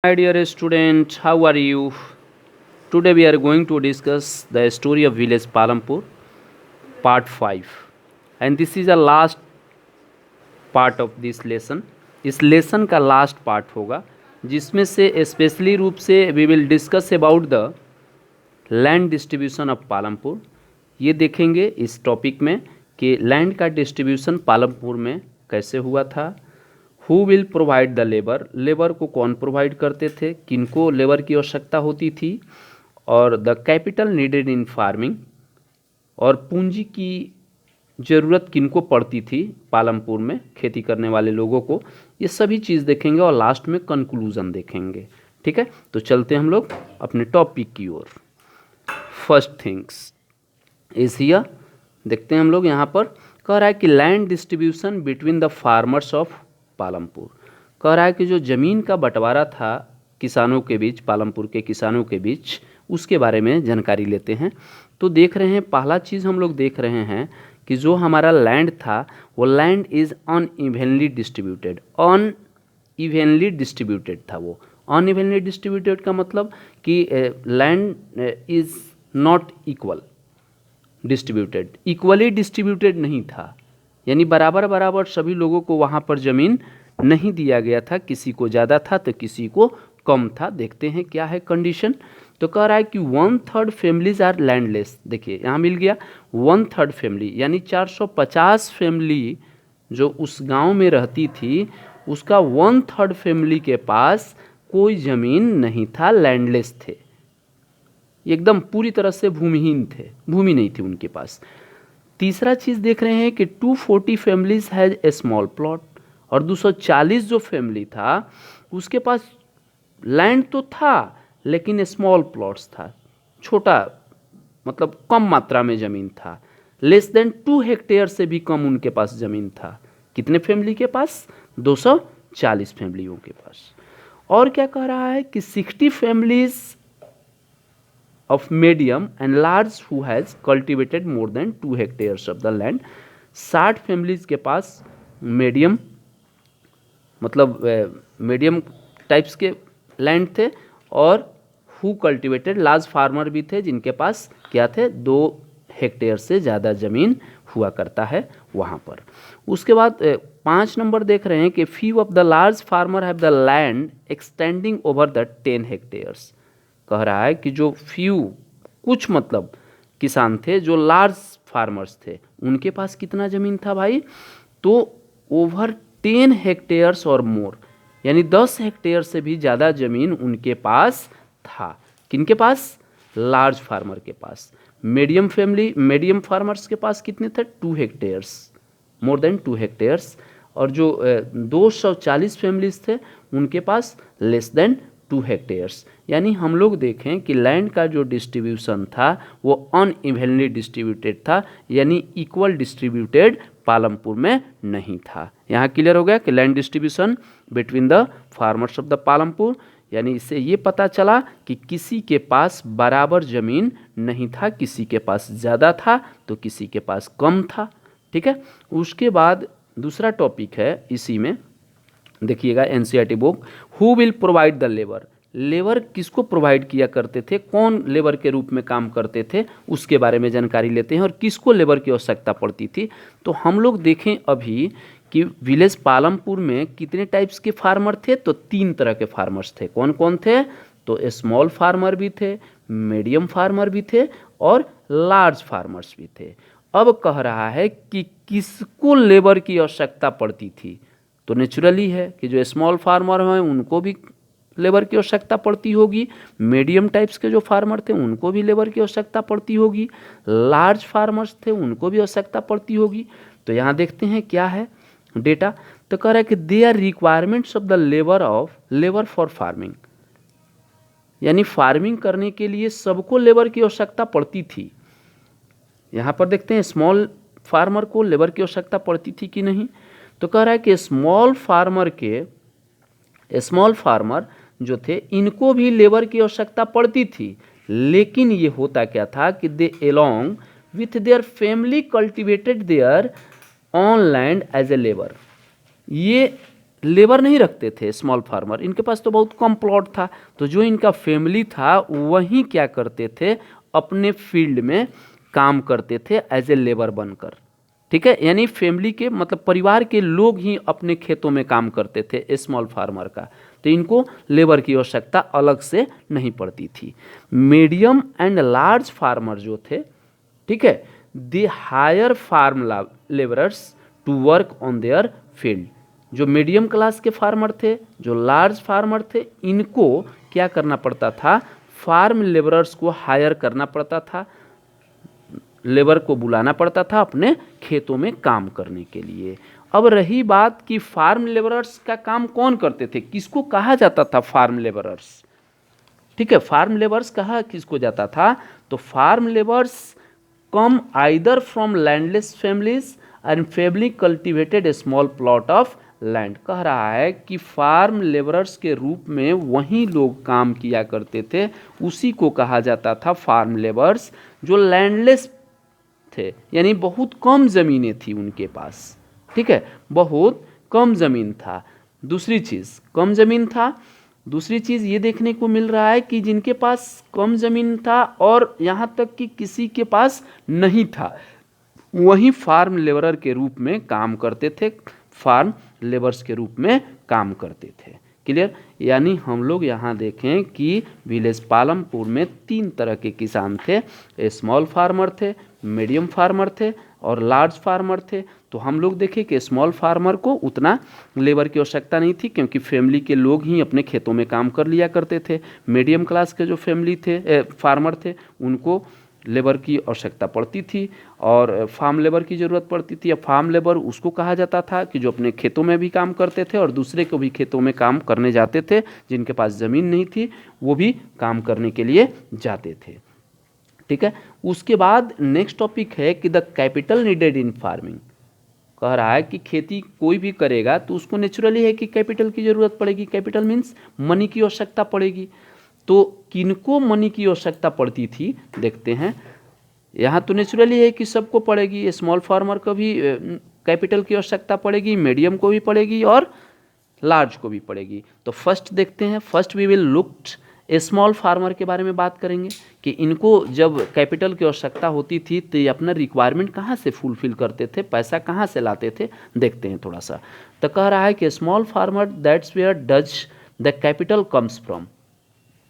My dear student, how are you? Today we are going to discuss the story of village Palampur, part 5. And this is the last part of this lesson. इस lesson का last part होगा जिसमें से specially रूप से we will discuss about the land distribution of Palampur. ये देखेंगे इस टॉपिक में कि लैंड का डिस्ट्रीब्यूशन पालमपुर में कैसे हुआ था। Who will provide the labour, labour को कौन प्रोवाइड करते थे, किनको लेबर की आवश्यकता होती थी, और the capital needed in farming, और पूंजी की ज़रूरत किनको पड़ती थी पालमपुर में खेती करने वाले लोगों को। ये सभी चीज़ देखेंगे और लास्ट में कंक्लूजन देखेंगे। ठीक है, तो चलते हैं हम लोग अपने टॉपिक की ओर। फर्स्ट थिंग्स इज हियर, देखते हैं हम लोग यहाँ पर कह रहा है कि land distribution between the farmers of Palampur. कह रहा है कि जो ज़मीन का बंटवारा था किसानों के बीच, पालमपुर के किसानों के बीच, उसके बारे में जानकारी लेते हैं। तो देख रहे हैं, पहला चीज़ हम लोग देख रहे हैं कि जो हमारा लैंड था वो land is unevenly distributed. Unevenly distributed था वो। अनइवनली डिस्ट्रीब्यूटेड का मतलब कि land is not equal distributed, equally distributed नहीं था, यानी बराबर बराबर सभी लोगों को वहाँ पर ज़मीन नहीं दिया गया था, किसी को ज़्यादा था तो किसी को कम था। देखते हैं क्या है कंडीशन। तो कह रहा है कि 1/3 फैमिलीज आर लैंडलेस। देखिए यहाँ मिल गया 1/3 फैमिली, यानी 450 फैमिली जो उस गांव में रहती थी उसका 1/3 फैमिली के पास कोई ज़मीन नहीं था, लैंडलेस थे, एकदम पूरी तरह से भूमिहीन थे, भूमि नहीं थी उनके पास। तीसरा चीज़ देख रहे हैं कि 240 families has a small plot, और 240 जो फैमिली था उसके पास लैंड तो था लेकिन स्मॉल प्लॉट्स था, छोटा मतलब कम मात्रा में ज़मीन था। लेस देन 2 हेक्टेयर से भी कम उनके पास ज़मीन था। कितने फैमिली के पास? 240 फैमिलियों के पास। और क्या कह रहा है कि 60 families of medium and large who has cultivated more than 2 hectares of the land। 60 families के पास मीडियम मतलब मीडियम टाइप्स के लैंड थे, और हु कल्टिवेटेड लार्ज फार्मर भी थे जिनके पास क्या थे, 2 हेक्टेयर से ज़्यादा ज़मीन हुआ करता है वहाँ पर। उसके बाद 5 नंबर देख रहे हैं कि few of the large farmer have the land extending over the 10 hectares. कह रहा है कि जो फ्यू, कुछ मतलब किसान थे जो लार्ज फार्मर्स थे, उनके पास कितना ज़मीन था भाई, तो ओवर 10 हेक्टेयर्स और मोर, यानी 10 हेक्टेयर से भी ज़्यादा ज़मीन उनके पास था। किनके पास? लार्ज फार्मर के पास। मीडियम फैमिली, मीडियम फार्मर्स के पास कितने थे? 2 हेक्टेयर्स, मोर देन 2 हेक्टेयर्स। और जो 240 फैमिलीज थे उनके पास लेस देन 2 हेक्टेयर्स। यानी हम लोग देखें कि लैंड का जो डिस्ट्रीब्यूशन था वो अनइवनली डिस्ट्रीब्यूटेड था, यानी इक्वल डिस्ट्रीब्यूटेड पालमपुर में नहीं था। यहाँ क्लियर हो गया कि land distribution between the farmers of the Palampur, यानी इससे ये पता चला कि किसी के पास बराबर ज़मीन नहीं था, किसी के पास ज़्यादा था तो किसी के पास कम था। ठीक है, उसके बाद दूसरा टॉपिक है इसी में, देखिएगा NCERT book, who will provide the labour. Labour किसको प्रोवाइड किया करते थे, कौन लेबर के रूप में काम करते थे, उसके बारे में जानकारी लेते हैं, और किसको लेबर की आवश्यकता पड़ती थी। तो हम लोग देखें अभी कि विलेज पालमपुर में कितने टाइप्स के फार्मर थे, तो 3 तरह के फार्मर्स थे। कौन कौन थे? तो स्मॉल फार्मर भी थे, मीडियम फार्मर भी थे, और लार्ज फार्मर्स भी थे। अब कह रहा है कि किसको लेबर की आवश्यकता पड़ती थी, तो नेचुरली है कि जो स्मॉल फार्मर हैं उनको भी लेबर की आवश्यकता पड़ती होगी, मीडियम टाइप्स के जो फार्मर थे उनको भी लेबर की आवश्यकता पड़ती होगी, लार्ज फार्मर्स थे उनको भी आवश्यकता पड़ती होगी। तो यहाँ देखते हैं क्या है डेटा। तो कह रहा है कि they are requirements of the labour for farming, यानी फार्मिंग करने के लिए सबको लेबर की आवश्यकता पड़ती थी। यहाँ पर देखते हैं स्मॉल फार्मर को लेबर की आवश्यकता पड़ती थी कि नहीं। तो कह रहा है कि स्मॉल फार्मर जो थे इनको भी लेबर की आवश्यकता पड़ती थी, लेकिन ये होता क्या था कि they along with their family cultivated their own land as a labour. ये लेबर नहीं रखते थे स्मॉल फार्मर, इनके पास तो बहुत कम प्लॉट था, तो जो इनका फैमिली था वही क्या करते थे, अपने फील्ड में काम करते थे एज ए लेबर बनकर। ठीक है, यानी फैमिली के मतलब परिवार के लोग ही अपने खेतों में काम करते थे स्मॉल फार्मर का, तो इनको लेबर की आवश्यकता अलग से नहीं पड़ती थी। मीडियम एंड लार्ज फार्मर जो थे, ठीक है, they hire farm labourers to work on their field. जो मीडियम क्लास के फार्मर थे, जो लार्ज फार्मर थे, इनको क्या करना पड़ता था, फार्म लेबरर्स को हायर करना पड़ता था, लेबर को बुलाना पड़ता था अपने खेतों में काम करने के लिए। अब रही बात कि फार्म लेबरर्स का काम कौन करते थे, किसको कहा जाता था फार्म लेबरर्स। ठीक है, फार्म लेबर्स कहा किसको जाता था, तो farm labours come either from landless families and family cultivated a small plot of land. कह रहा है कि फार्म लेबरर्स के रूप में वही लोग काम किया करते थे, उसी को कहा जाता था फार्म लेबर्स, जो लैंडलेस थे, यानी बहुत कम ज़मीनें थी उनके पास। ठीक है, बहुत कम ज़मीन था। दूसरी चीज़, कम ज़मीन था, दूसरी चीज़ ये देखने को मिल रहा है कि जिनके पास कम ज़मीन था और यहाँ तक कि किसी के पास नहीं था, वही फार्म लेबरर के रूप में काम करते थे, फार्म लेबर्स के रूप में काम करते थे। क्लियर, यानी हम लोग यहाँ देखें कि विलेज पालमपुर में 3 तरह के किसान थे, स्मॉल फार्मर थे, मीडियम फार्मर थे और लार्ज फार्मर थे। तो हम लोग देखें कि स्मॉल फार्मर को उतना लेबर की आवश्यकता नहीं थी, क्योंकि फैमिली के लोग ही अपने खेतों में काम कर लिया करते थे। मीडियम क्लास के जो फैमिली थे, फार्मर थे, उनको लेबर की आवश्यकता पड़ती थी और फार्म लेबर की ज़रूरत पड़ती थी। अब फार्म लेबर उसको कहा जाता था कि जो अपने खेतों में भी काम करते थे और दूसरे को भी खेतों में काम करने जाते थे, जिनके पास ज़मीन नहीं थी वो भी काम करने के लिए जाते थे। ठीक है, उसके बाद नेक्स्ट टॉपिक है कि the capital needed in farming. कह रहा है कि खेती कोई भी करेगा तो उसको नेचुरली है कि कैपिटल की ज़रूरत पड़ेगी। कैपिटल मीन्स मनी की आवश्यकता पड़ेगी। तो किनको मनी की आवश्यकता पड़ती थी देखते हैं। यहाँ तो नेचुरली है कि सबको पड़ेगी, स्मॉल फार्मर को भी कैपिटल की आवश्यकता पड़ेगी, मीडियम को भी पड़ेगी और लार्ज को भी पड़ेगी। तो फर्स्ट देखते हैं, first we will look small farmer के बारे में बात करेंगे कि इनको जब कैपिटल की आवश्यकता होती थी तो ये अपना रिक्वायरमेंट कहाँ से फुलफिल करते थे, पैसा कहाँ से लाते थे, देखते हैं थोड़ा सा। तो कह रहा है कि small farmer that's where does the capital comes from.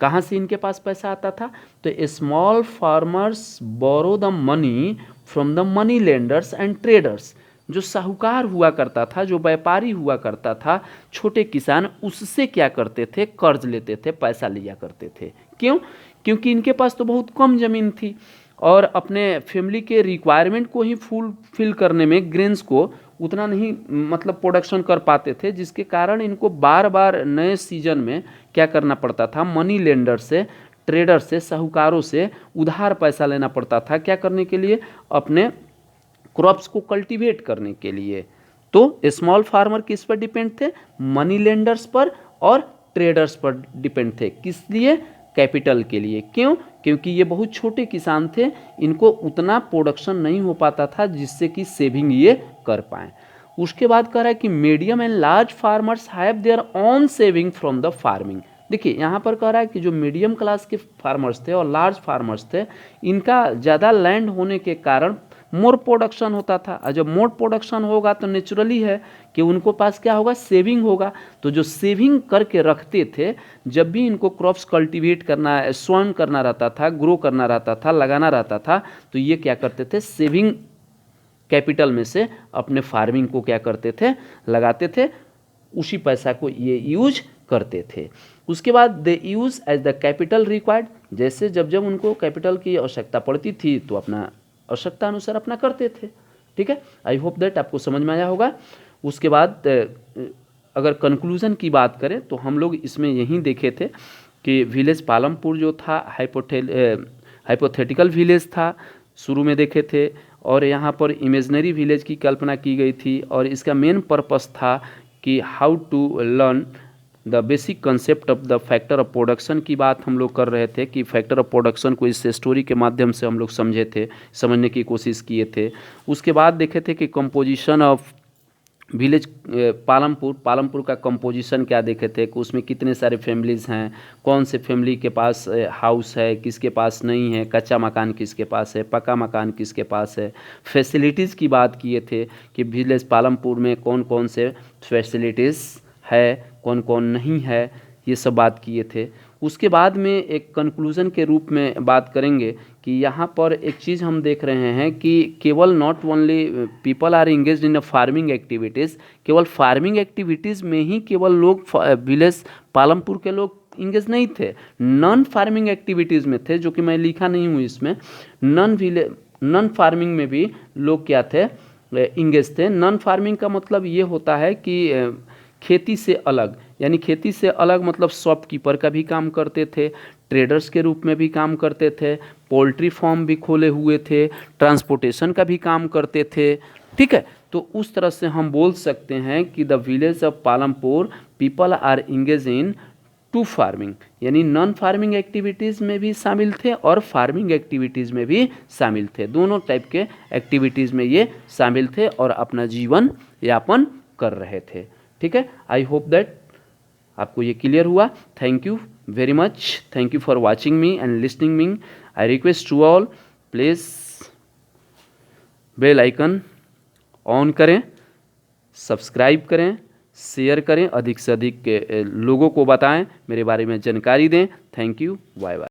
कहाँ से इनके पास पैसा आता था, तो small farmers borrow the money from the money lenders and traders. जो साहूकार हुआ करता था, जो व्यापारी हुआ करता था, छोटे किसान, उससे क्या करते थे, कर्ज लेते थे, पैसा लिया करते थे। क्यों? क्योंकि इनके पास तो बहुत कम ज़मीन थी और अपने फैमिली के रिक्वायरमेंट को ही फुलफिल करने में ग्रेन्स को उतना नहीं मतलब प्रोडक्शन कर पाते थे, जिसके कारण इनको बार बार नए सीजन में क्या करना पड़ता था, मनी लेंडर से, ट्रेडर से, साहूकारों से उधार पैसा लेना पड़ता था। क्या करने के लिए? अपने क्रॉप्स को कल्टीवेट करने के लिए। तो स्मॉल फार्मर किस पर डिपेंड थे? मनी लेंडर्स पर और ट्रेडर्स पर डिपेंड थे। किस लिए? कैपिटल के लिए। क्यों? क्योंकि ये बहुत छोटे किसान थे, इनको उतना प्रोडक्शन नहीं हो पाता था जिससे कि सेविंग ये कर पाएँ। उसके बाद कह रहा है कि medium and large farmers have their own saving from the farming. देखिए यहाँ पर कह रहा है कि जो मीडियम क्लास के फार्मर्स थे और लार्ज फार्मर्स थे, इनका ज़्यादा लैंड होने के कारण मोर प्रोडक्शन होता था। और जब मोर प्रोडक्शन होगा तो नेचुरली है कि उनको पास क्या होगा, सेविंग होगा। तो जो सेविंग करके रखते थे, जब भी इनको क्रॉप्स कल्टीवेट करना, स्वयं करना रहता था, ग्रो करना रहता था, लगाना रहता था, तो ये क्या करते थे, सेविंग कैपिटल में से अपने फार्मिंग को क्या करते थे, लगाते थे। उसी पैसा को ये यूज करते थे। उसके बाद they use as the capital required. जैसे जब जब उनको कैपिटल की आवश्यकता पड़ती थी तो अपना आवश्यकता अनुसार अपना करते थे। ठीक है, आई होप दैट आपको समझ में आया होगा। उसके बाद अगर कंक्लूजन की बात करें तो हम लोग इसमें यही देखे थे कि विलेज पालमपुर जो था हाइपोथेटिकल विलेज था, शुरू में देखे थे, और यहाँ पर इमेजनरी विलेज की कल्पना की गई थी और इसका मेन पर्पस था कि how to learn the basic concept of the factor of production की बात हम लोग कर रहे थे कि फैक्टर ऑफ प्रोडक्शन को इस स्टोरी के माध्यम से हम लोग समझे थे, समझने की कोशिश किए थे। उसके बाद देखे थे कि कंपोजिशन ऑफ विलेज पालमपुर का कंपोजिशन क्या देखे थे कि उसमें कितने सारे फैमिलीज़ हैं, कौन से फैमिली के पास हाउस है, किसके पास नहीं है, कच्चा मकान किसके पास है, पक्का मकान किसके पास है। फैसिलिटीज़ की बात किए थे कि विलेज पालमपुर में कौन कौन से फैसिलिटीज़ है, कौन कौन नहीं है, ये सब बात किए थे। उसके बाद में एक कंक्लूज़न के रूप में बात करेंगे कि यहाँ पर एक चीज़ हम देख रहे हैं कि केवल not only people are engaged in a farming activities, केवल फार्मिंग एक्टिविटीज़ में ही केवल लोग विलेज पालमपुर के लोग इंगेज नहीं थे, नॉन फार्मिंग एक्टिविटीज़ में थे, जो कि मैं लिखा नहीं हूँ इसमें। नॉन फार्मिंग में भी लोग क्या थे, इंगेज थे। नॉन फार्मिंग का मतलब ये होता है कि खेती से अलग, यानी खेती से अलग मतलब शॉपकीपर का भी काम करते थे, ट्रेडर्स के रूप में भी काम करते थे, पोल्ट्री फार्म भी खोले हुए थे, ट्रांसपोर्टेशन का भी काम करते थे। ठीक है, तो उस तरह से हम बोल सकते हैं कि the village of Palampur people are engage into farming, यानी नॉन फार्मिंग एक्टिविटीज़ में भी शामिल थे और फार्मिंग एक्टिविटीज़ में भी शामिल थे। दोनों टाइप के एक्टिविटीज़ में ये शामिल थे और अपना जीवन यापन कर रहे थे। ठीक है, आई होप दैट आपको ये क्लियर हुआ। Thank you very much, thank you for watching me and listening me. I request to all, please bell icon on करें, सब्सक्राइब करें, शेयर करें, अधिक से अधिक लोगों को बताएं, मेरे बारे में जानकारी दें। Thank you, bye bye.